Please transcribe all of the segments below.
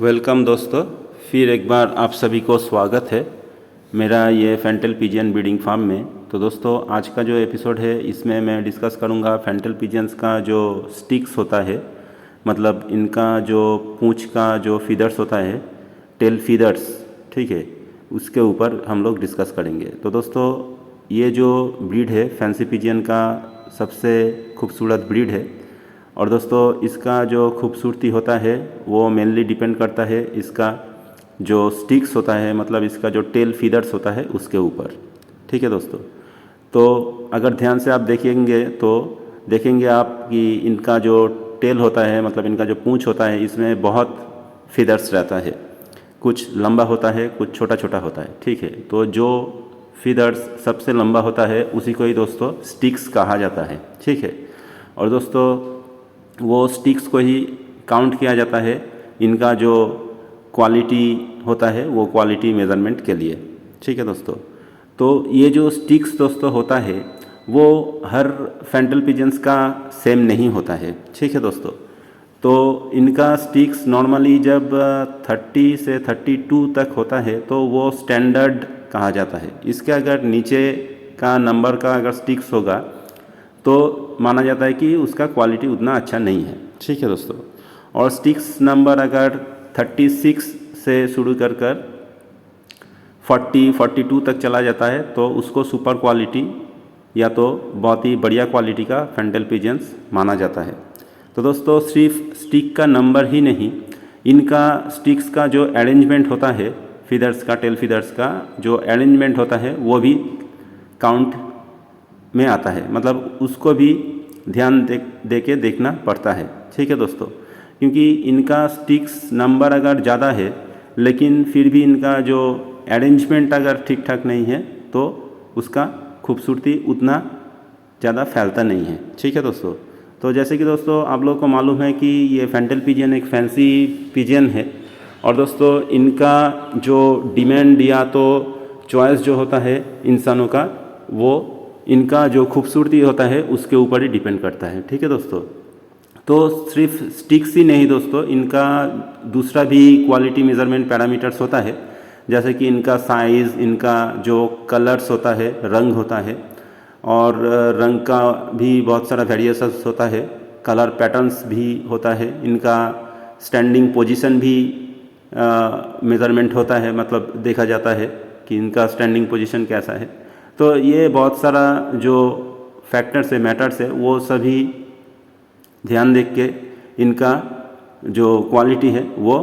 Welcome दोस्तों, फिर एक बार आप सभी को स्वागत है मेरा ये फेंटल पिजियन ब्रीडिंग फार्म में। तो दोस्तों, आज का जो एपिसोड है इसमें मैं डिस्कस करूँगा फेंटल पिजियंस का जो स्टिक्स होता है, मतलब इनका जो पूंछ का जो फीदर्स होता है, टेल फीदर्स, ठीक है, उसके ऊपर हम लोग डिस्कस करेंगे। तो दोस्तों, ये जो ब्रीड है फैंसी पिजियन का सबसे खूबसूरत ब्रीड है। और दोस्तों, इसका जो खूबसूरती होता है वो मेनली डिपेंड करता है इसका जो स्टिक्स होता है, मतलब इसका जो टेल फीदर्स होता है उसके ऊपर, ठीक है दोस्तों। तो अगर ध्यान से आप देखेंगे तो देखेंगे आप कि इनका जो टेल होता है, मतलब इनका जो पूंछ होता है, इसमें बहुत फीदर्स रहता है। कुछ लंबा होता है, कुछ छोटा छोटा होता है, ठीक है। तो जो फीदर्स सबसे लंबा होता है उसी को ही दोस्तों स्टिक्स कहा जाता है, ठीक है। और दोस्तों, वो स्टिक्स को ही काउंट किया जाता है इनका जो क्वालिटी होता है वो क्वालिटी मेज़रमेंट के लिए, ठीक है दोस्तों। तो ये जो स्टिक्स दोस्तों होता है वो हर फेंटल पिजन्स का सेम नहीं होता है, ठीक है दोस्तों। तो इनका स्टिक्स नॉर्मली जब 30 से 32 तक होता है तो वो स्टैंडर्ड कहा जाता है। इसके अगर नीचे का नंबर का अगर स्टिक्स होगा तो माना जाता है कि उसका क्वालिटी उतना अच्छा नहीं है, ठीक है दोस्तों। और स्टिक्स नंबर अगर 36 से शुरू कर 42 तक चला जाता है तो उसको सुपर क्वालिटी या तो बहुत ही बढ़िया क्वालिटी का फेंटल पिजन्स माना जाता है। तो दोस्तों, सिर्फ स्टिक का नंबर ही नहीं, इनका स्टिक्स का जो अरेंजमेंट होता है, फीदर्स का, टेल फीदर्स का जो अरेंजमेंट होता है वो भी काउंट में आता है, मतलब उसको भी ध्यान दे के देखना पड़ता है, ठीक है दोस्तों। क्योंकि इनका स्टिक्स नंबर अगर ज़्यादा है लेकिन फिर भी इनका जो अरेंजमेंट अगर ठीक ठाक नहीं है तो उसका खूबसूरती उतना ज़्यादा फैलता नहीं है, ठीक है दोस्तों। तो जैसे कि दोस्तों आप लोगों को मालूम है कि ये फेंटल पिजियन एक फैंसी पिजियन है। और दोस्तों, इनका जो डिमांड या तो चॉइस जो होता है इंसानों का, वो इनका जो खूबसूरती होता है उसके ऊपर ही डिपेंड करता है, ठीक है दोस्तों। तो सिर्फ स्टिक्स ही नहीं दोस्तों, इनका दूसरा भी क्वालिटी मेज़रमेंट पैरामीटर्स होता है, जैसे कि इनका साइज़, इनका जो कलर्स होता है, रंग होता है, और रंग का भी बहुत सारा वेरिएशंस होता है, कलर पैटर्न्स भी होता है, इनका स्टैंडिंग पोजीशन भी मेज़रमेंट होता है, मतलब देखा जाता है कि इनका स्टैंडिंग पोजीशन कैसा है। तो ये बहुत सारा जो फैक्टर्स है, मैटर्स है, वो सभी ध्यान देख के इनका जो क्वालिटी है वो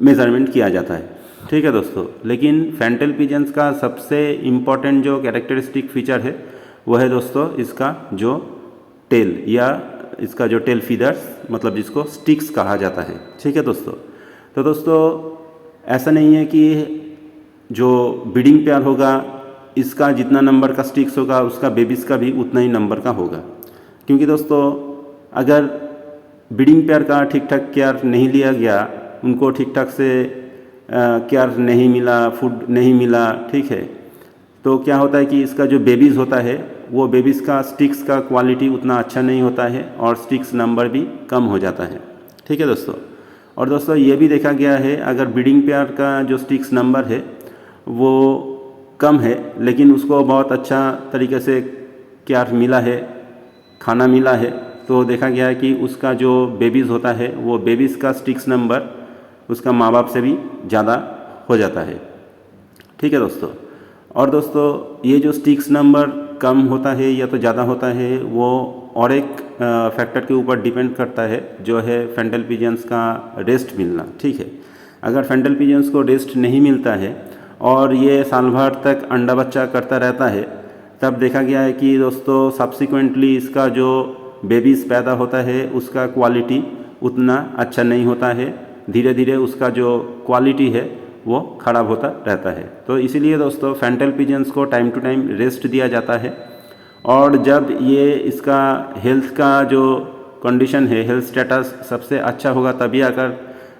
मेज़रमेंट किया जाता है, ठीक है दोस्तों। लेकिन फेंटल पिजन्स का सबसे इम्पॉर्टेंट जो कैरेक्टरिस्टिक फीचर है वो है दोस्तों इसका जो टेल, या इसका जो टेल फीदर्स, मतलब जिसको स्टिक्स कहा जाता है, ठीक है दोस्तों। तो दोस्तों, ऐसा नहीं है कि जो ब्रीडिंग पेयर होगा इसका जितना नंबर का स्टिक्स होगा उसका बेबीज़ का भी उतना ही नंबर का होगा। क्योंकि दोस्तों, अगर ब्रीडिंग पेयर का ठीक ठाक केयर नहीं लिया गया, उनको ठीक ठाक से केयर नहीं मिला, फूड नहीं मिला, ठीक है, तो क्या होता है कि इसका जो बेबीज़ होता है वो बेबीज़ का स्टिक्स का क्वालिटी उतना अच्छा नहीं होता है और स्टिक्स नंबर भी कम हो जाता है, ठीक है दोस्तों। और दोस्तों, ये भी देखा गया है अगर ब्रीडिंग पेयर का जो स्टिक्स नंबर है वो कम है लेकिन उसको बहुत अच्छा तरीके से केयर मिला है, खाना मिला है, तो देखा गया है कि उसका जो बेबीज़ होता है वो बेबीज़ का स्टिक्स नंबर उसका माँ बाप से भी ज़्यादा हो जाता है, ठीक है दोस्तों। और दोस्तों, ये जो स्टिक्स नंबर कम होता है या तो ज़्यादा होता है वो और एक फैक्टर के ऊपर डिपेंड करता है, जो है फेंटल पिजन्स का रेस्ट मिलना, ठीक है। अगर फेंटल पिजन्स को रेस्ट नहीं मिलता है और ये साल भर तक अंडा बच्चा करता रहता है, तब देखा गया है कि दोस्तों सब्सिक्वेंटली इसका जो बेबीज़ पैदा होता है उसका क्वालिटी उतना अच्छा नहीं होता है, धीरे धीरे उसका जो क्वालिटी है वो ख़राब होता रहता है। तो इसीलिए दोस्तों फेंटल पिजन्स को टाइम टू टाइम रेस्ट दिया जाता है। और जब ये इसका हेल्थ का जो कंडीशन है, हेल्थ स्टेटस सबसे अच्छा होगा, तभी आकर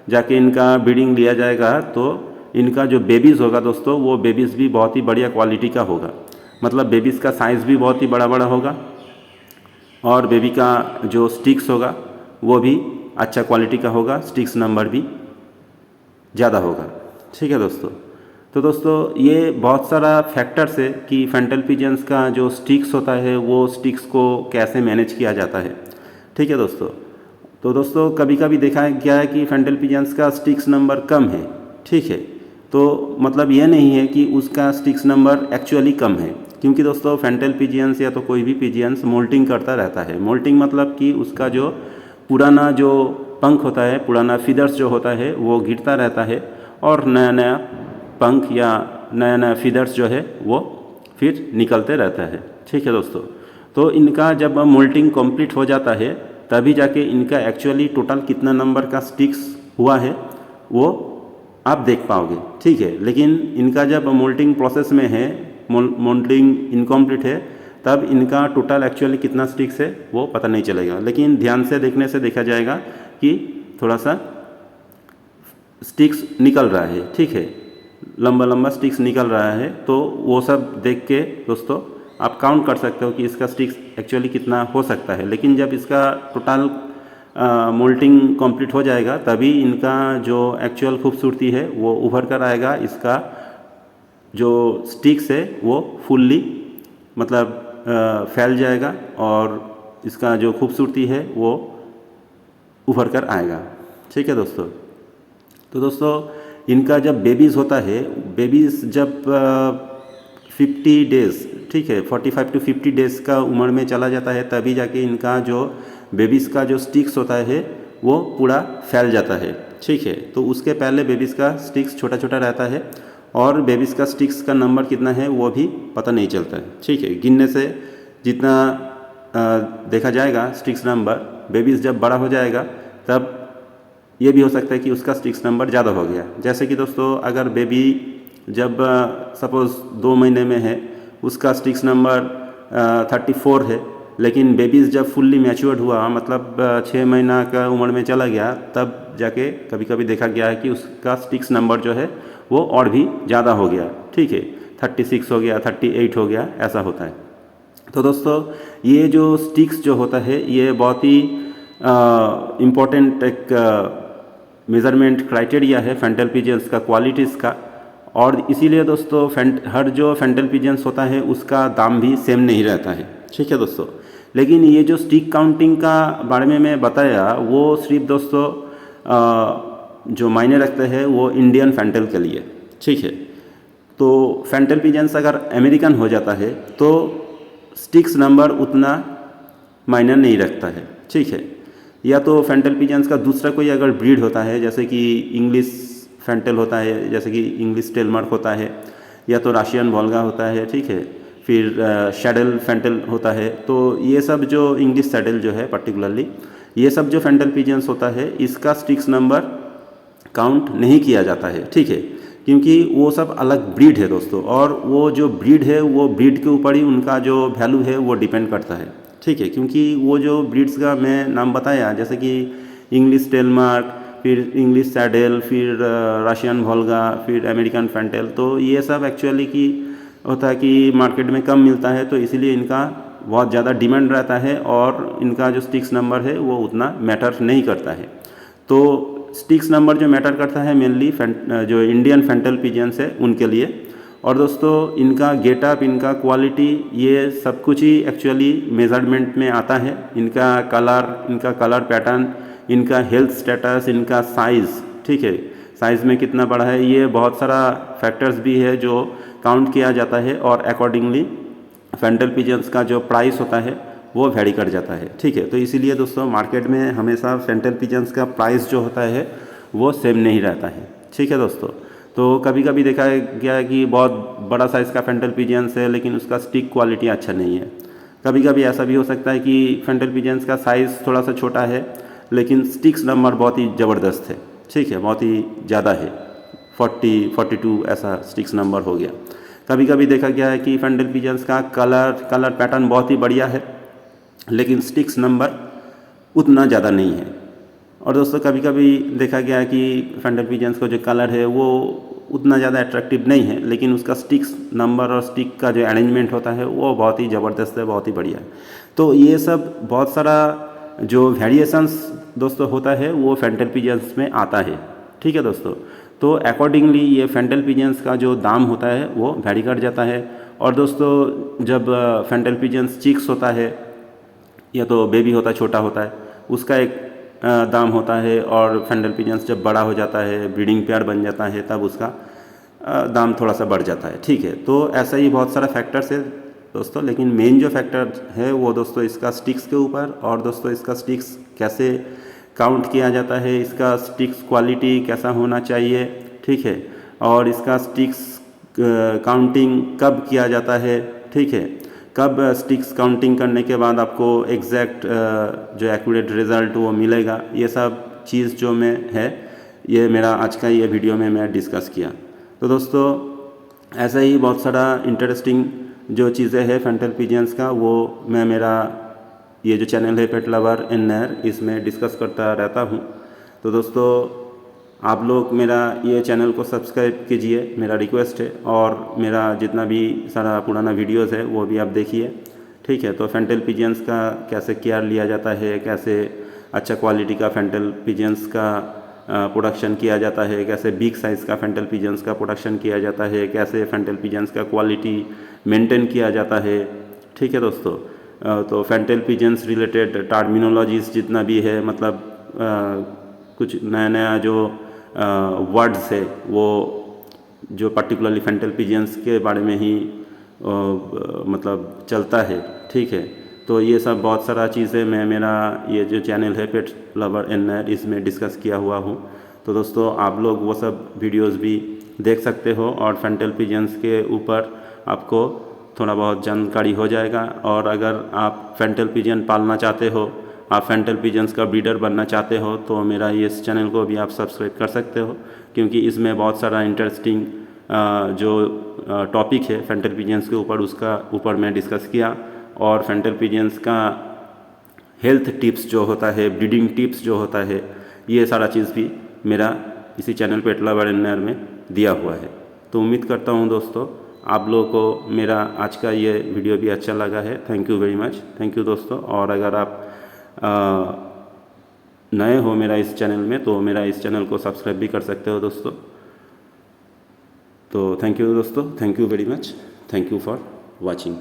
जाके इनका ब्रीडिंग लिया जाएगा। तो इनका जो बेबीज़ होगा दोस्तों, वो बेबीज़ भी बहुत ही बढ़िया क्वालिटी का होगा, मतलब बेबीज़ का साइज़ भी बहुत ही बड़ा बड़ा होगा और बेबी का जो स्टिक्स होगा वो भी अच्छा क्वालिटी का होगा, स्टिक्स नंबर भी ज़्यादा होगा। ठीक है दोस्तों। तो दोस्तों ये बहुत सारा फैक्टर्स है कि फैंटल पिजन्स का जो स्टिक्स होता है वो स्टिक्स को कैसे मैनेज किया जाता है। ठीक है दोस्तों। तो दोस्तों कभी कभी देखा गया है कि फैंटल पिजन्स का स्टिक्स नंबर कम है। ठीक है, तो मतलब यह नहीं है कि उसका स्टिक्स नंबर एक्चुअली कम है, क्योंकि दोस्तों फैंटल पिजियंस या तो कोई भी पिजियंस मोल्टिंग करता रहता है। मोल्टिंग मतलब कि उसका जो पुराना जो पंख होता है, पुराना फीदर्स जो होता है वो गिरता रहता है और नया नया पंख या नया नया फीदर्स जो है वो फिर निकलते रहता है। ठीक है दोस्तों। तो इनका जब मोल्टिंग कंप्लीट हो जाता है तभी जाके इनका एक्चुअली टोटल कितना नंबर का स्टिक्स हुआ है वो आप देख पाओगे। ठीक है, लेकिन इनका जब मोल्टिंग प्रोसेस में है, मोल्टिंग इनकम्प्लीट है, तब इनका टोटल एक्चुअली कितना स्टिक्स है वो पता नहीं चलेगा। लेकिन ध्यान से देखने से देखा जाएगा कि थोड़ा सा स्टिक्स निकल रहा है। ठीक है, लंबा लंबा स्टिक्स निकल रहा है, तो वो सब देख के दोस्तों आप काउंट कर सकते हो कि इसका स्टिक्स एक्चुअली कितना हो सकता है। लेकिन जब इसका टोटल मोल्टिंग कंप्लीट हो जाएगा तभी इनका जो एक्चुअल खूबसूरती है वो उभर कर आएगा। इसका जो स्टिक्स है वो फुल्ली मतलब फैल जाएगा और इसका जो खूबसूरती है वो उभर कर आएगा। ठीक है दोस्तों। तो दोस्तों इनका जब बेबीज़ होता है, बेबीज़ जब 50 डेज़, ठीक है, 45 टू 50 डेज़ का उम्र में चला जाता है तभी जाके इनका जो बेबीज़ का जो स्टिक्स होता है वो पूरा फैल जाता है। ठीक है, तो उसके पहले बेबीज़ का स्टिक्स छोटा छोटा रहता है और बेबीज़ का स्टिक्स का नंबर कितना है वो भी पता नहीं चलता है। ठीक है, गिनने से जितना देखा जाएगा स्टिक्स नंबर, बेबीज़ जब बड़ा हो जाएगा तब ये भी हो सकता है कि उसका स्टिक्स नंबर ज़्यादा हो गया। जैसे कि दोस्तों अगर बेबी जब सपोज़ 2 महीने में है, उसका स्टिक्स नंबर 34 है, लेकिन बेबीज़ जब फुल्ली मैच्योर्ड हुआ मतलब 6 महीना का उम्र में चला गया, तब जाके कभी कभी देखा गया है कि उसका स्टिक्स नंबर जो है वो और भी ज़्यादा हो गया। ठीक है, 36 हो गया, 38 हो गया, ऐसा होता है। तो दोस्तों ये जो स्टिक्स जो होता है ये बहुत ही इम्पोर्टेंट एक मेज़रमेंट क्राइटेरिया है फैंटल पिजन्स का, क्वालिटीज़ का। और इसीलिए दोस्तों हर जो फैंटल पिजन्स होता है उसका दाम भी सेम नहीं रहता है। ठीक है दोस्तों। लेकिन ये जो स्टिक काउंटिंग का बारे में मैं बताया वो सिर्फ दोस्तों जो मायने रखते हैं वो इंडियन फैंटल के लिए। ठीक है, तो फैंटल पिजन्स अगर अमेरिकन हो जाता है तो स्टिक्स नंबर उतना मायने नहीं रखता है। ठीक है, या तो फैंटल पिजन्स का दूसरा कोई अगर ब्रीड होता है, जैसे कि इंग्लिश फैंटल होता है, जैसे कि इंग्लिश टेलमार्क होता है, या तो रशियन वोल्गा होता है। ठीक है, फिर शैडल फैंटल होता है। तो ये सब जो इंग्लिश सैडल जो है पर्टिकुलरली, ये सब जो फैंटल पिजन्स होता है इसका स्टिक्स नंबर काउंट नहीं किया जाता है। ठीक है, क्योंकि वो सब अलग ब्रीड है दोस्तों, और वो जो ब्रीड है वो ब्रीड के ऊपर ही उनका जो वैल्यू है वो डिपेंड करता है। ठीक है, क्योंकि वो जो ब्रीड्स का मैं नाम बताया, जैसे कि इंग्लिश टेलमार्क, फिर इंग्लिश सैडल, फिर रशियन वोल्गा, फिर अमेरिकन फैंटल, तो ये सब एक्चुअली की होता है कि मार्केट में कम मिलता है, तो इसीलिए इनका बहुत ज़्यादा डिमांड रहता है और इनका जो स्टिक्स नंबर है वो उतना मैटर नहीं करता है। तो स्टिक्स नंबर जो मैटर करता है मेनली जो इंडियन फैंटल पिजन्स है उनके लिए। और दोस्तों इनका गेटअप, इनका क्वालिटी, ये सब कुछ ही एक्चुअली मेजरमेंट में आता है। इनका कलर पैटर्न, इनका हेल्थ स्टेटस, इनका साइज़, ठीक है, साइज़ में कितना बड़ा है, ये बहुत सारा फैक्टर्स भी है जो काउंट किया जाता है और अकॉर्डिंगली फैंटल पिजन्स का जो प्राइस होता है वो वेरी कर जाता है। ठीक है, तो इसीलिए दोस्तों मार्केट में हमेशा फैंटल पिजन्स का प्राइस जो होता है वो सेम नहीं रहता है। ठीक है दोस्तों। तो कभी कभी देखा गया है कि बहुत बड़ा साइज़ का फैंटल पिजन्स है लेकिन उसका स्टिक क्वालिटी अच्छा नहीं है। कभी कभी ऐसा भी हो सकता है कि फैंटल पिजन्स का साइज़ थोड़ा सा छोटा है लेकिन स्टिक्स नंबर बहुत ही ज़बरदस्त है। ठीक है, बहुत ही ज़्यादा है, 42 ऐसा स्टिक्स नंबर हो गया। कभी कभी देखा गया है कि फैंटल पिजन्स का कलर पैटर्न बहुत ही बढ़िया है लेकिन स्टिक्स नंबर उतना ज़्यादा नहीं है। और दोस्तों कभी कभी देखा गया है कि फैंटल पिजन्स का जो कलर है वो उतना ज़्यादा अट्रैक्टिव नहीं है लेकिन उसका स्टिक्स नंबर और स्टिक का जो अरेंजमेंट होता है वो बहुत ही ज़बरदस्त है, बहुत ही बढ़िया है। तो ये सब बहुत सारा जो वेरिएशंस दोस्तों होता है वो फैंटल पिजन्स में आता है। ठीक है दोस्तों। तो अकॉर्डिंगली ये फेंटल पिजन्स का जो दाम होता है वो वैरी कर जाता है। और दोस्तों जब फेंटल पिजन्स चिक्स होता है या तो बेबी होता है, छोटा होता है, उसका एक दाम होता है, और फेंटल पिजन्स जब बड़ा हो जाता है, ब्रीडिंग पेयर बन जाता है, तब उसका दाम थोड़ा सा बढ़ जाता है। ठीक है, तो ऐसा ही बहुत सारा फैक्टर्स है दोस्तों, लेकिन मेन जो फैक्टर है वो दोस्तों इसका स्टिक्स के ऊपर, और दोस्तों इसका स्टिक्स कैसे काउंट किया जाता है, इसका स्टिक्स क्वालिटी कैसा होना चाहिए, ठीक है, और इसका स्टिक्स काउंटिंग कब किया जाता है, ठीक है, कब स्टिक्स काउंटिंग करने के बाद आपको एग्जैक्ट जो एक्यूरेट रिज़ल्ट वो मिलेगा, ये सब चीज़ जो मैं है ये मेरा आज का ये वीडियो में मैं डिस्कस किया। तो दोस्तों ऐसा ही बहुत सारा इंटरेस्टिंग जो चीज़ें हैं फेंटल पिजन्स का, वो मैं मेरा ये जो चैनल है पेट लवर इन नहर, इसमें डिस्कस करता रहता हूँ। तो दोस्तों आप लोग मेरा ये चैनल को सब्सक्राइब कीजिए, मेरा रिक्वेस्ट है, और मेरा जितना भी सारा पुराना वीडियोस है वो भी आप देखिए, ठीक है। तो फेंटल पिजन्स का कैसे केयर लिया जाता है, कैसे अच्छा क्वालिटी का फेंटल पिजन्स का प्रोडक्शन किया जाता है, कैसे बिग साइज़ का फेंटल पिजन्स का प्रोडक्शन किया जाता है, कैसे फेंटल पिजन्स का क्वालिटी मेंटेन किया जाता है, ठीक है दोस्तों। तो फेंटल पिजन्स रिलेटेड टर्मिनोलॉजीज जितना भी है, मतलब कुछ नया नया जो वर्ड्स है वो जो पर्टिकुलरली फेंटल पिजन्स के बारे में ही मतलब चलता है, ठीक है। तो ये सब बहुत सारा चीज़ें मैं मेरा ये जो चैनल है पेट लवर इन नहर, इसमें डिस्कस किया हुआ हूँ। तो दोस्तों आप लोग वो सब वीडियोस भी देख सकते हो, और फेंटल पिजन्स के ऊपर आपको थोड़ा बहुत जानकारी हो जाएगा। और अगर आप फेंटल पिजन पालना चाहते हो, आप फेंटल पिजन्स का ब्रीडर बनना चाहते हो, तो मेरा इस चैनल को भी आप सब्सक्राइब कर सकते हो, क्योंकि इसमें बहुत सारा इंटरेस्टिंग जो टॉपिक है फेंटल पिजन्स के ऊपर, उसका ऊपर मैं डिस्कस किया। और फेंटल पिजन्स का हेल्थ टिप्स जो होता है, ब्रीडिंग टिप्स जो होता है, ये सारा चीज़ भी मेरा इसी चैनल पेट लवर इन नहर में दिया हुआ है। तो उम्मीद करता हूँ दोस्तों आप लोगों को मेरा आज का ये वीडियो भी अच्छा लगा है। Thank you very much, thank you दोस्तों। और अगर आप नए हो मेरा इस चैनल में, तो मेरा इस चैनल को सब्सक्राइब भी कर सकते हो दोस्तों। तो थैंक यू दोस्तों, thank you very much, thank you for watching.